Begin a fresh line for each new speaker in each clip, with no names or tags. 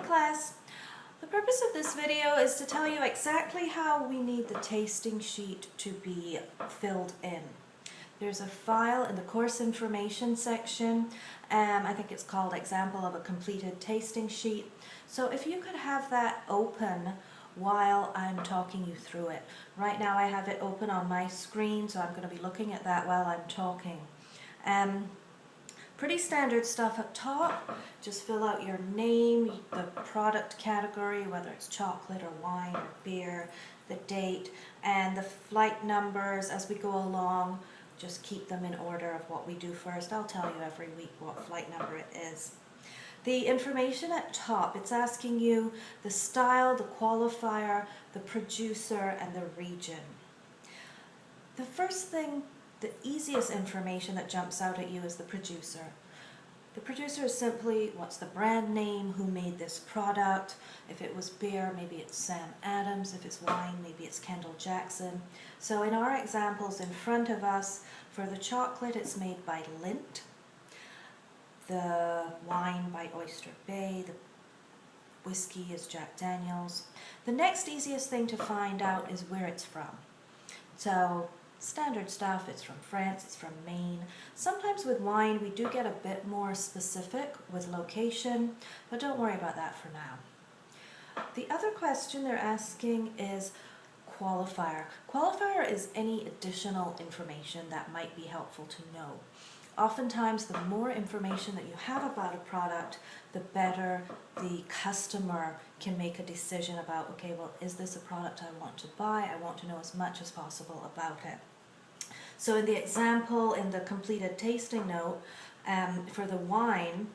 class. The purpose of this video is to tell you exactly how we need the tasting sheet to be filled in. There's a file in the course information section. I think it's called example of a completed tasting sheet. So if you could have that open while I'm talking you through it. Right now I have it open on my screen, so I'm going to be looking at that while I'm talking. Pretty standard stuff up top. Just fill out your name, the product category, whether it's chocolate or wine or beer, the date, and the flight numbers as we go along. Just keep them in order of what we do first. I'll tell you every week what flight number it is. The information at top, it's asking you the style, the qualifier, the producer, and the region. The first thing, the easiest information that jumps out at you is the producer. The producer is simply what's the brand name, who made this product. If it was beer, maybe it's Sam Adams. If it's wine, maybe it's Kendall Jackson. So in our examples in front of us, for the chocolate, it's made by Lindt. The wine by Oyster Bay. The whiskey is Jack Daniels. The next easiest thing to find out is where it's from. So standard stuff, it's from France, it's from Maine. Sometimes with wine we do get a bit more specific with location, but don't worry about that for now. The other question they're asking is qualifier. Qualifier is any additional information that might be helpful to know. Oftentimes the more information that you have about a product, the better the customer can make a decision about, okay, well, is this a product I want to buy? I want to know as much as possible about it. So in the example, in the completed tasting note, for the wine,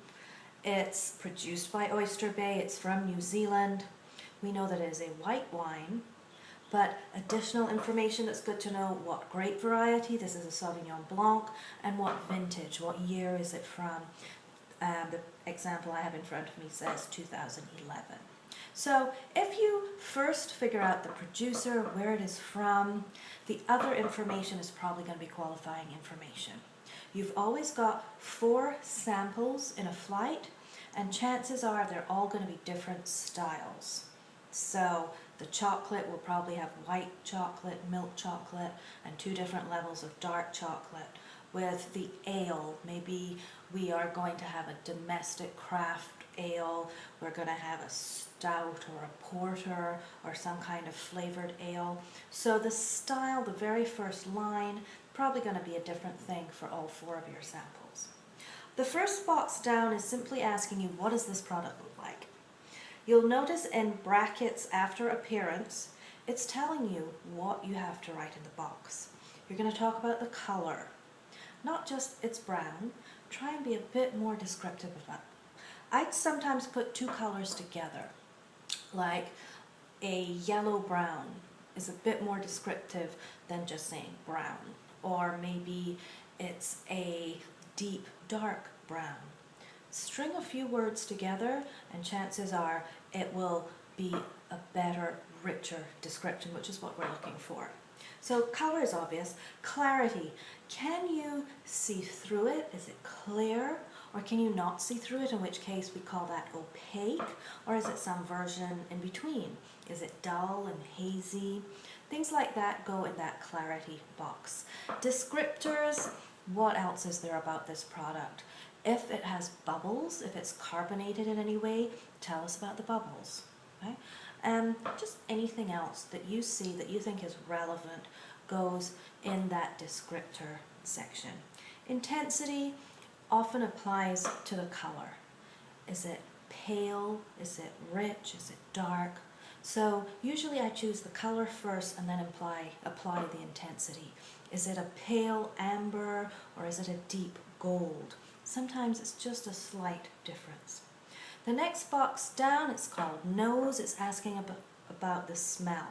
it's produced by Oyster Bay, it's from New Zealand. We know that it is a white wine, but additional information that's good to know: what grape variety, this is a Sauvignon Blanc, and what vintage, what year is it from. The example I have in front of me says 2011. So if you first figure out the producer, where it is from, the other information is probably going to be qualifying information. You've always got 4 samples in a flight, and chances are they're all going to be different styles. So the chocolate will probably have white chocolate, milk chocolate, and 2 different levels of dark chocolate. With the ale, maybe we are going to have a domestic craft ale, we're going to have a stout or a porter or some kind of flavored ale. So the style, the very first line, probably going to be a different thing for all 4 of your samples. The first box down is simply asking you, what does this product look like? You'll notice in brackets after appearance, it's telling you what you have to write in the box. You're going to talk about the color. Not just it's brown, try and be a bit more descriptive of it. I'd sometimes put 2 colors together, like a yellow-brown is a bit more descriptive than just saying brown, or maybe it's a deep dark brown. String a few words together and chances are it will be a better, richer description, which is what we're looking for. So color is obvious. Clarity. Can you see through it? Is it clear? Or can you not see through it, in which case we call that opaque? Or is it some version in between? Is it dull and hazy? Things like that go in that clarity box. Descriptors. What else is there about this product? If it has bubbles, if it's carbonated in any way, tell us about the bubbles. Okay? Just anything else that you see that you think is relevant goes in that descriptor section. Intensity often applies to the color. Is it pale? Is it rich? Is it dark? So usually I choose the color first and then apply the intensity. Is it a pale amber or is it a deep gold? Sometimes it's just a slight difference. The next box down, it's called nose. It's asking about the smell.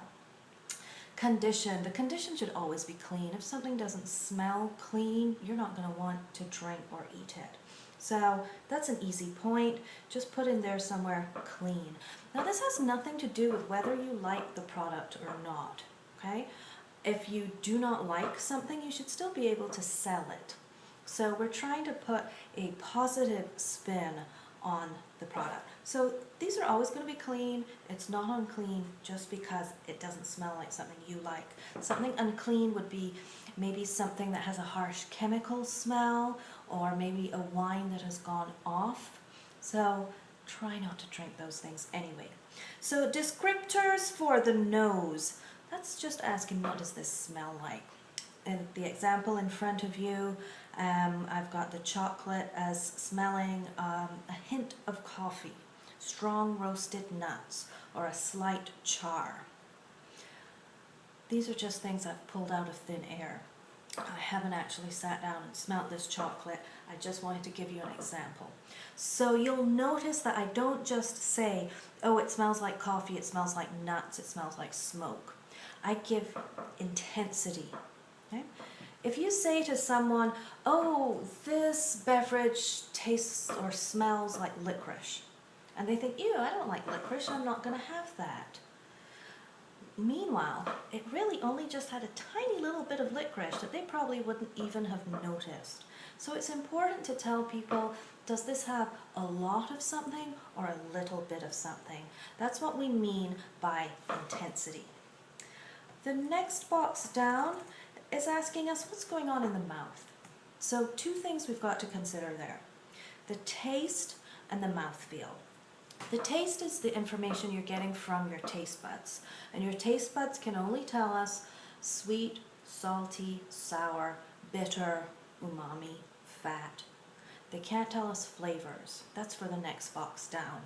Condition. The condition should always be clean. If something doesn't smell clean, you're not going to want to drink or eat it. So that's an easy point. Just put in there somewhere clean. Now this has nothing to do with whether you like the product or not. Okay? If you do not like something, you should still be able to sell it. So we're trying to put a positive spin on the product. So these are always going to be clean. It's not unclean just because it doesn't smell like something you like. Something unclean would be maybe something that has a harsh chemical smell, or maybe a wine that has gone off. So try not to drink those things anyway. So descriptors for the nose. That's just asking, what does this smell like? In the example in front of you, I've got the chocolate as smelling a hint of coffee, strong roasted nuts, or a slight char. These are just things I've pulled out of thin air. I haven't actually sat down and smelt this chocolate. I just wanted to give you an example. So you'll notice that I don't just say, oh, it smells like coffee, it smells like nuts, it smells like smoke. I give intensity. Okay? If you say to someone, oh, this beverage tastes or smells like licorice, and they think, ew, I don't like licorice, I'm not going to have that. Meanwhile, it really only just had a tiny little bit of licorice that they probably wouldn't even have noticed. So it's important to tell people, does this have a lot of something or a little bit of something? That's what we mean by intensity. The next box down is asking us what's going on in the mouth. So two things we've got to consider there: the taste and the mouthfeel. The taste is the information you're getting from your taste buds, and your taste buds can only tell us sweet, salty, sour, bitter, umami, fat. They can't tell us flavors. That's for the next box down.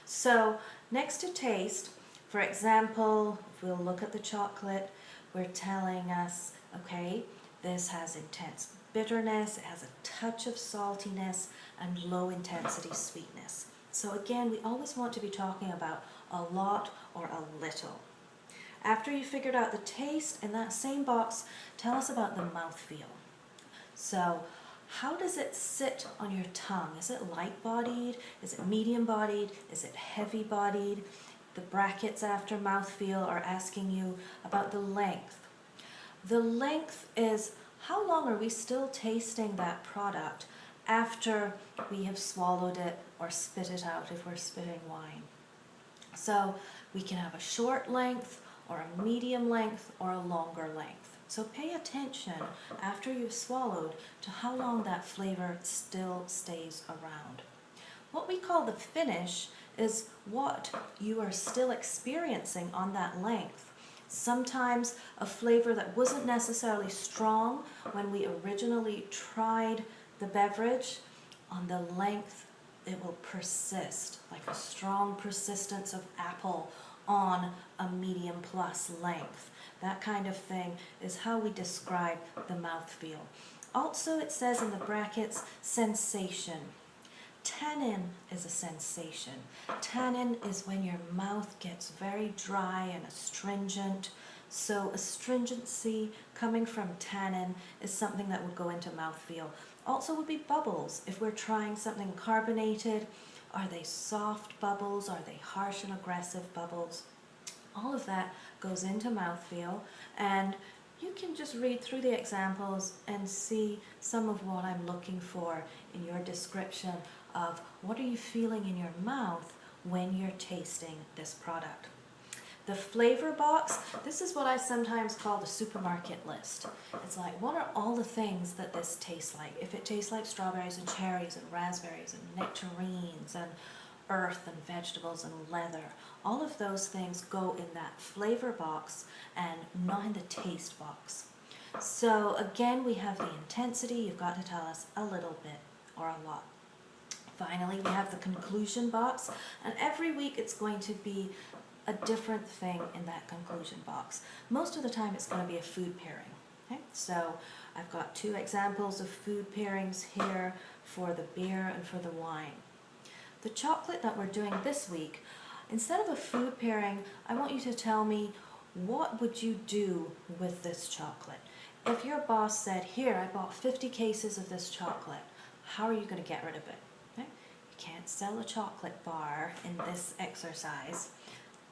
So next to taste, for example, if we'll look at the chocolate, we're telling us, okay, this has intense bitterness, it has a touch of saltiness, and low intensity sweetness. So again, we always want to be talking about a lot or a little. After you figured out the taste, in that same box, tell us about the mouthfeel. So how does it sit on your tongue? Is it light-bodied? Is it medium-bodied? Is it heavy-bodied? The brackets after mouthfeel are asking you about the length. The length is how long are we still tasting that product after we have swallowed it or spit it out if we're spitting wine. So we can have a short length or a medium length or a longer length. So pay attention after you've swallowed to how long that flavor still stays around. What we call the finish is what you are still experiencing on that length. Sometimes a flavor that wasn't necessarily strong when we originally tried the beverage, on the length it will persist, like a strong persistence of apple on a medium plus length. That kind of thing is how we describe the mouthfeel. Also, it says in the brackets, sensation. Tannin is a sensation. Tannin is when your mouth gets very dry and astringent. So astringency coming from tannin is something that would go into mouthfeel. Also would be bubbles. If we're trying something carbonated, are they soft bubbles? Are they harsh and aggressive bubbles? All of that goes into mouthfeel, and you can just read through the examples and see some of what I'm looking for in your description of what are you feeling in your mouth when you're tasting this product. The flavor box, this is what I sometimes call the supermarket list. It's like, what are all the things that this tastes like? If it tastes like strawberries and cherries and raspberries and nectarines and earth and vegetables and leather, all of those things go in that flavor box and not in the taste box. So again, we have the intensity. You've got to tell us a little bit or a lot. Finally, we have the conclusion box, and every week it's going to be a different thing in that conclusion box. Most of the time it's going to be a food pairing. Okay? So I've got two examples of food pairings here for the beer and for the wine. The chocolate that we're doing this week, instead of a food pairing, I want you to tell me, what would you do with this chocolate? If your boss said, here, I bought 50 cases of this chocolate, how are you going to get rid of it? Okay? You can't sell a chocolate bar in this exercise.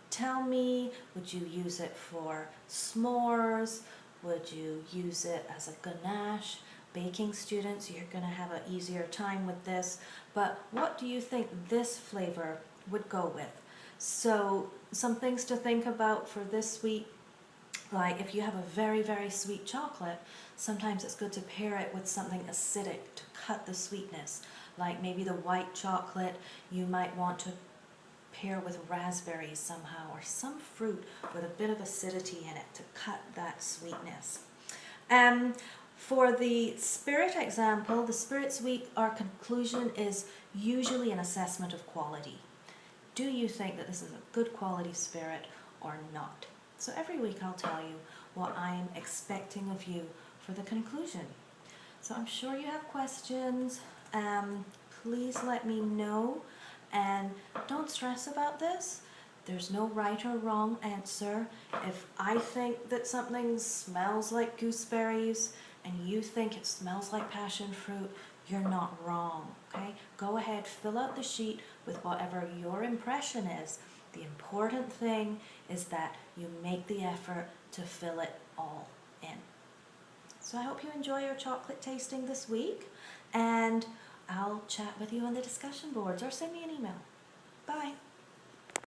Tell me, would you use it for s'mores? Would you use it as a ganache? Baking students, you're going to have an easier time with this. But what do you think this flavor would go with. So some things to think about for this week, like if you have a very, very sweet chocolate, sometimes it's good to pair it with something acidic to cut the sweetness. Like maybe the white chocolate, you might want to pair with raspberries somehow, or some fruit with a bit of acidity in it to cut that sweetness. For the spirit example, the Spirits Week, our conclusion is usually an assessment of quality. Do you think that this is a good quality spirit or not? So every week I'll tell you what I'm expecting of you for the conclusion. So I'm sure you have questions. Please let me know, and don't stress about this. There's no right or wrong answer. If I think that something smells like gooseberries and you think it smells like passion fruit, you're not wrong, okay? Go ahead, fill out the sheet with whatever your impression is. The important thing is that you make the effort to fill it all in. So I hope you enjoy your chocolate tasting this week, and I'll chat with you on the discussion boards or send me an email. Bye.